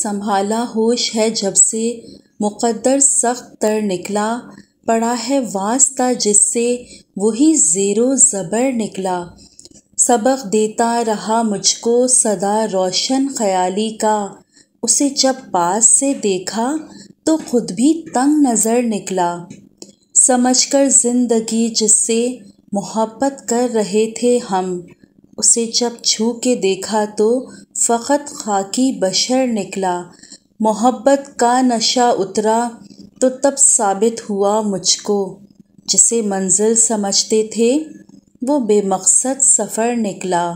سنبھالا ہوش ہے جب سے مقدر سخت تر نکلا، پڑا ہے واسطہ جس سے وہی زیر و زبر نکلا۔ سبق دیتا رہا مجھ کو سدا روشن خیالی کا، اسے جب پاس سے دیکھا تو خود بھی تنگ نظر نکلا۔ سمجھ کر زندگی جس سے محبت کر رہے تھے ہم، اسے جب چھو کے دیکھا تو فقط خاکی بشر نکلا۔ محبت کا نشہ اترا تو تب ثابت ہوا مجھ کو، جسے منزل سمجھتے تھے وہ بے مقصد سفر نکلا۔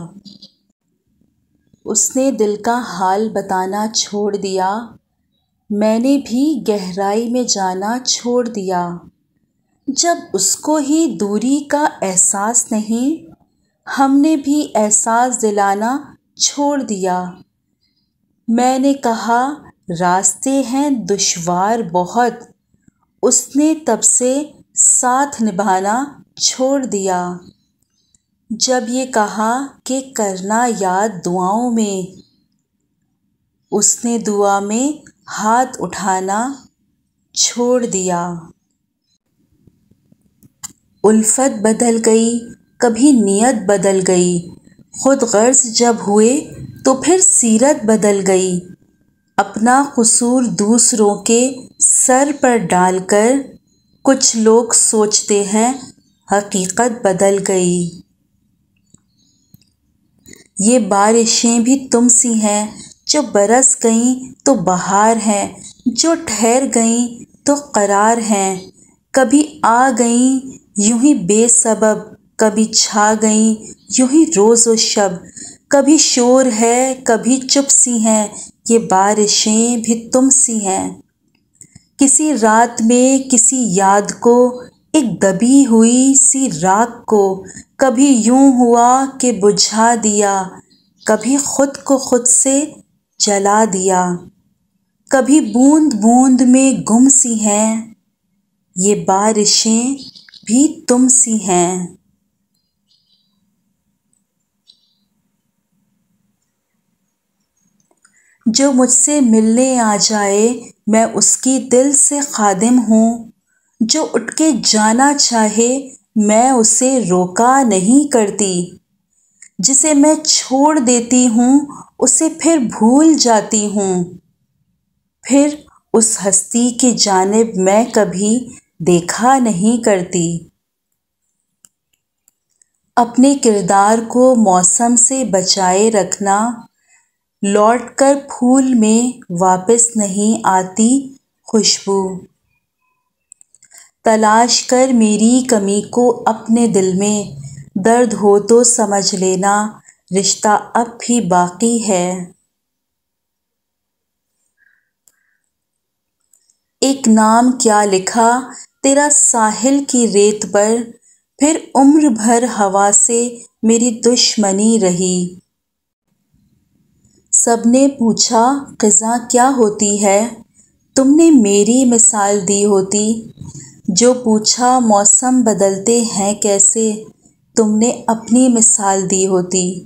اس نے دل کا حال بتانا چھوڑ دیا، میں نے بھی گہرائی میں جانا چھوڑ دیا۔ جب اس کو ہی دوری کا احساس نہیں، ہم نے بھی احساس دلانا چھوڑ دیا۔ میں نے کہا راستے ہیں دشوار بہت، اس نے تب سے ساتھ نبھانا چھوڑ دیا۔ جب یہ کہا کہ کرنا یاد دعاؤں میں، اس نے دعا میں ہاتھ اٹھانا چھوڑ دیا۔ الفت بدل گئی، کبھی نیت بدل گئی، خود غرض جب ہوئے تو پھر سیرت بدل گئی۔ اپنا قصور دوسروں کے سر پر ڈال کر کچھ لوگ سوچتے ہیں حقیقت بدل گئی۔ یہ بارشیں بھی تم سی ہیں جو برس گئیں تو بہار ہیں، جو ٹھہر گئیں تو قرار ہیں۔ کبھی آ گئیں یوں ہی بے سبب، کبھی چھا گئیں یوں ہی روز و شب۔ کبھی شور ہے کبھی چپ سی ہیں، یہ بارشیں بھی تم سی ہیں۔ کسی رات میں کسی یاد کو، ایک دبی ہوئی سی راکھ کو، کبھی یوں ہوا کہ بجھا دیا، کبھی خود کو خود سے جلا دیا۔ کبھی بوند بوند میں گم سی ہیں، یہ بارشیں بھی تم سی ہیں۔ جو مجھ سے ملنے آ جائے میں اس کی دل سے خادم ہوں، جو اٹھ کے جانا چاہے میں اسے روکا نہیں کرتی۔ جسے میں چھوڑ دیتی ہوں اسے پھر بھول جاتی ہوں، پھر اس ہستی کی جانب میں کبھی دیکھا نہیں کرتی۔ اپنے کردار کو موسم سے بچائے رکھنا، لوٹ کر پھول میں واپس نہیں آتی خوشبو۔ تلاش کر میری کمی کو اپنے دل میں، درد ہو تو سمجھ لینا رشتہ اب بھی باقی ہے۔ ایک نام کیا لکھا تیرا ساحل کی ریت پر، پھر عمر بھر ہوا سے میری دشمنی رہی۔ سب نے پوچھا خزاں کیا ہوتی ہے، تم نے میری مثال دی ہوتی۔ جو پوچھا موسم بدلتے ہیں کیسے، تم نے اپنی مثال دی ہوتی۔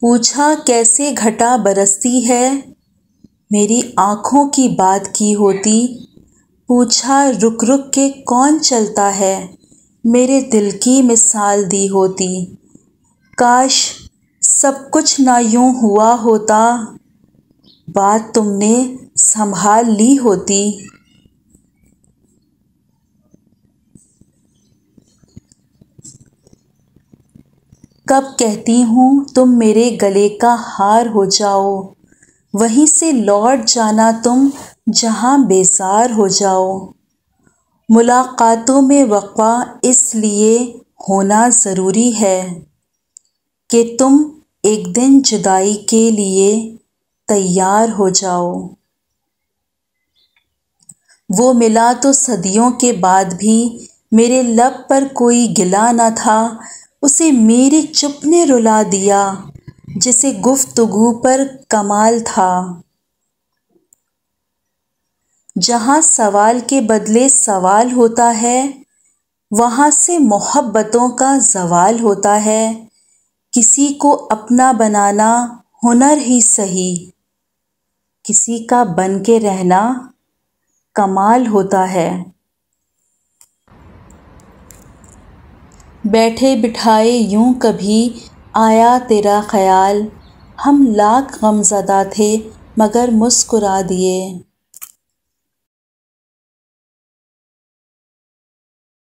پوچھا کیسے گھٹا برستی ہے، میری آنکھوں کی بات کی ہوتی۔ پوچھا رک رک کے کون چلتا ہے، میرے دل کی مثال دی ہوتی۔ کاش سب کچھ نہ یوں ہوا ہوتا، بات تم نے سنبھال لی ہوتی۔ کب کہتی ہوں تم میرے گلے کا ہار ہو جاؤ، وہیں سے لوٹ جانا تم جہاں بیزار ہو جاؤ۔ ملاقاتوں میں وقفہ اس لیے ہونا ضروری ہے کہ تم ایک دن جدائی کے لیے تیار ہو جاؤ۔ وہ ملا تو صدیوں کے بعد بھی میرے لب پر کوئی گلہ نہ تھا، اسے میری چپ نے رلا دیا جسے گفتگو پر کمال تھا۔ جہاں سوال کے بدلے سوال ہوتا ہے، وہاں سے محبتوں کا زوال ہوتا ہے۔ کسی کو اپنا بنانا ہنر ہی سہی، کسی کا بن کے رہنا کمال ہوتا ہے۔ بیٹھے بٹھائے یوں کبھی آیا تیرا خیال، ہم لاکھ غم زدہ تھے مگر مسکرا دیے۔